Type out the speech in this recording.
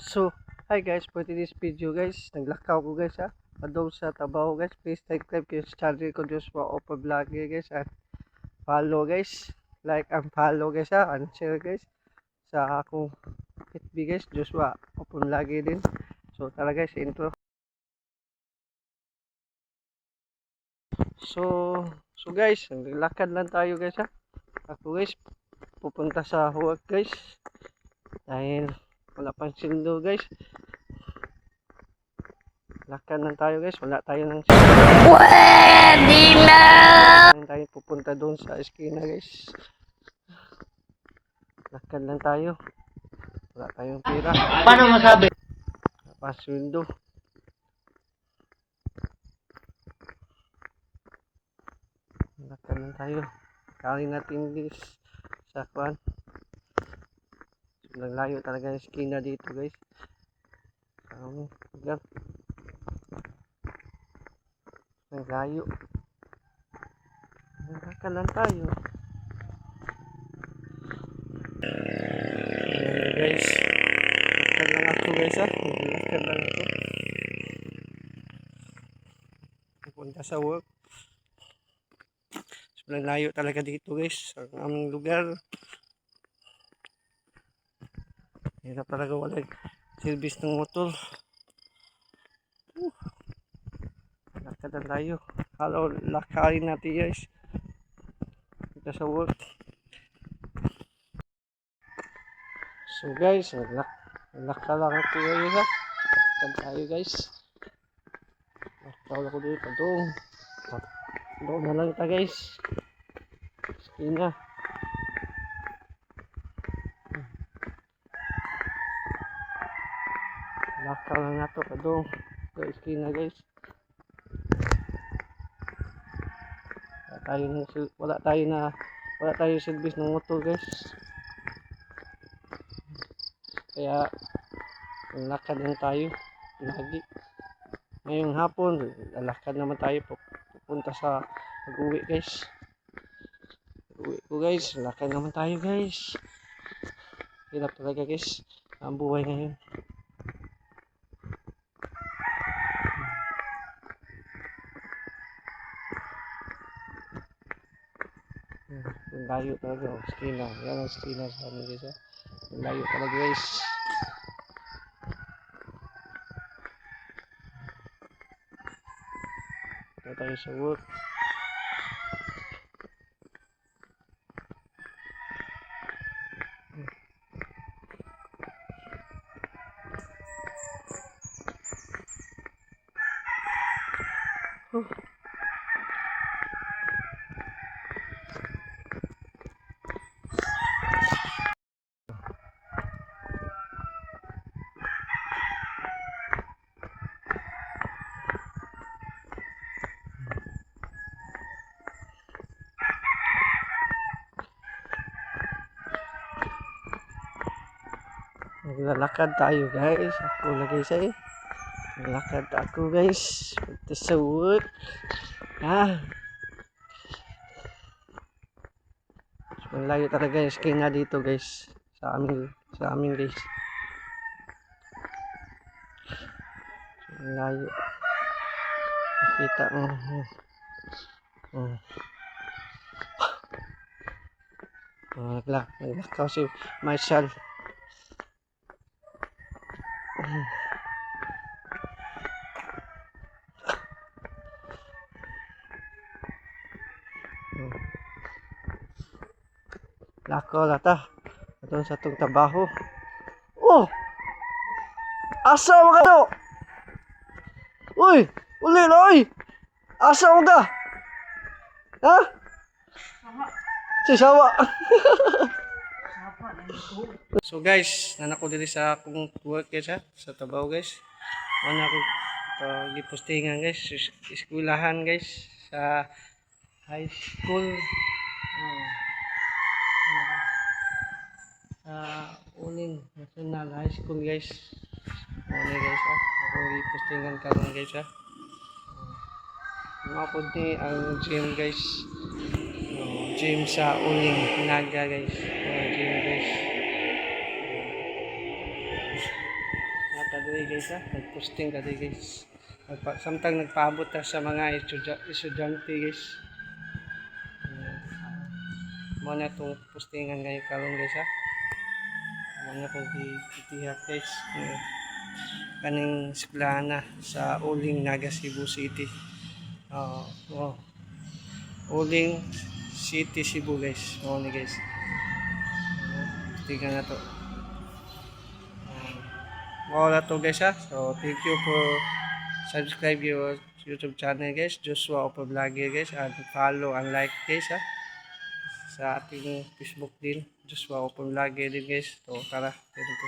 So, hi guys, for today's video guys, naglakaw ko guys ha, padong sa Tabaho guys, please subscribe kayo sa channel ko Joshua Opa Vlog guys, at follow guys, like and follow guys ha, and share guys, sa akong FB guys, Joshua Opa Vlog din. So, tara guys, intro. So guys, naglakad lang tayo guys ha, ako guys, pupunta sa work guys, dahil wala pang sildo guys. Lakad lang tayo guys, wala tayo ng pwede na! Tayo pupunta doon sa eskina guys. Lakad lang tayo. Wala tayong pera. Paano masabi? Pasweldo. Lakad lang tayo. Kali natin guys sa kwan. Layo talaga yung eskina dito guys. Yan. Ang layo. Lakad lang tayo. Guys, lakad lang ako guys ha. Lakad lang ako. Pupunta sa work. Sobrang layo talaga dito guys. Ang aming lugar. Hirap talaga wala service ng motor. Lakad lang tayo. Halo, lakarin natin guys. Punta sa work. So guys, lakad lang ako guys ha. Lakad tayo guys. Lakad ako dito. Doon na lang ito guys. Eskina. Lakad lang nato. Doon. Sa eskina guys. Wala tayo service ng motor guys. Kaya lakad lang tayo lagi. Ngayong hapon lalakad naman tayo pupunta sa pag-uwi guys. Pag-uwi ko guys, lakad naman tayo guys. Hirap talaga guys ang buhay ngayon. Layo talaga oh, eskina. Yan ang eskina sa amin guys ha. Layo talaga guys. Ito tayo sa work. Naglalakad tayo guys. Ako lagi sa'yo. Naglalakad ako guys. Punta sa work. So, layo talaga yung eskina dito guys. Sa amin guys. So, layo. Nakita mo. Naglakaw si Marshall. Lako lata. Ito sa itong trabaho. Oh! Asa mo ka to? Uy! Uli na uy! Asa mo ka? Ha? Si Sawa. So guys, nanako diri sa akong work guys ha, sa Tabaho guys. Ano ako gipostingan guys, eskwelahan guys sa high school. Sa Uling National High School guys. Ano guys ha, akong gipostingan karon guys ha. Mapod ni ang gym guys. Gym sa Uling Naga guys. Gym guys. kadiri guys ha. Nag-posting kadiri guys. Samtang nagpaabot ta sa mga estudyante guys. Muna itong postingan ngayon karon guys ha. Muna kong itihak guys. Kaning eskwelahan sa Uling, Naga, Cebu City. Uling City, Cebu guys. Ni guys. Tingnan na to. Wala to guys ha. So thank you for subscribe your YouTube channel guys. Joshua Opo Vlogger guys. And follow and like guys ha. Sa ating Facebook din. Joshua Opo Vlogger din guys. So tara. Ganito.